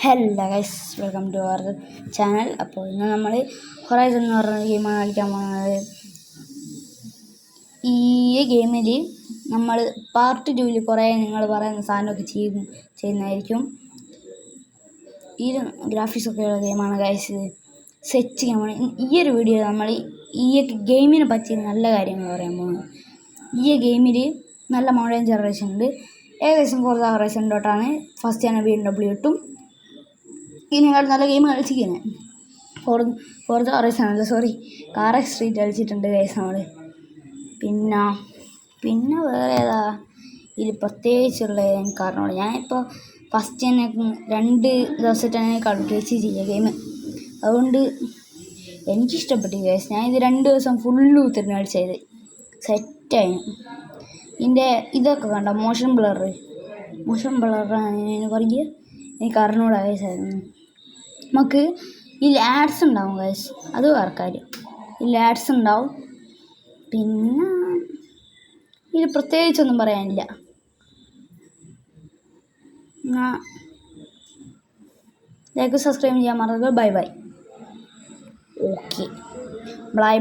Hello guys, welcome to our channel. അപ്പോൾ ഇന്ന് നമ്മൾ ഹൊറൈസൺ എന്ന് പറഞ്ഞ ഗെയിമാണ് കളിക്കാൻ പോകുന്നത്. ഈ ഗെയിമിൽ നമ്മൾ പാർട്ട് 2 കുറേ നിങ്ങൾ പറയുന്ന സാധനമൊക്കെ ചെയ്യുന്നതായിരിക്കും. ഈ ഗ്രാഫിക്സൊക്കെയുള്ള ഗെയിമാണ് ഗൈസ്, സെറ്റ് ഗെയിമാണ്. ഈ ഒരു വീഡിയോ നമ്മൾ ഈ ഗെയിമിനെ പറ്റി നല്ല കാര്യങ്ങൾ പറയാൻ പോകുന്നത്. ഈ ഗെയിമിൽ നല്ല മോഡേൺ ജനറേഷൻ ഉണ്ട്. ഏകദേശം ഫോർസ ഹൊറൈസൺ തൊട്ടാണ് ഫസ്റ്റ് ആണ് BMW ഇട്ടും ഇതിനേക്കാൾ നല്ല ഗെയിം കളിച്ചിരിക്കുന്നത്. ഫോർസ ഹൊറൈസൺ അല്ല, സോറി, കാർ സ്ട്രീറ്റ് കളിച്ചിട്ടുണ്ട് ഗൈസ് നമ്മൾ. പിന്നെ വേറെ ഏതാ ഇതിൽ പ്രത്യേകിച്ചുള്ള എനിക്ക് അറിഞ്ഞോളൂ. ഞാനിപ്പോൾ ഫസ്റ്റ് തന്നെ 2 ദിവസമായിട്ടാണ് കളിച്ച് ചെയ്യുക ഗെയിം. അതുകൊണ്ട് എനിക്കിഷ്ടപ്പെട്ടു ഗൈസ്. ഞാൻ ഇത് 2 ദിവസം ഫുള്ള് ഉത്തരം കളിച്ചത് സെറ്റായി. ഇതിൻ്റെ ഇതൊക്കെ കണ്ട മോഷൻ ബ്ലറാണ് പറയുക, എനിക്ക് അറിഞ്ഞൂടാ ഗൈസായിരുന്നു. നമുക്ക് ഈ ആഡ്സ് ഉണ്ടാവും ഗൈസ്, അത് വേറെ കാര്യം. ഈ ആഡ്സ് ഉണ്ടാവും. പിന്നെ ഇത് പ്രത്യേകിച്ചൊന്നും പറയാനില്ല. ലൈക്ക് സബ്സ്ക്രൈബ് ചെയ്യാൻ മറക്കരുത്. Bye bye. Okay, by.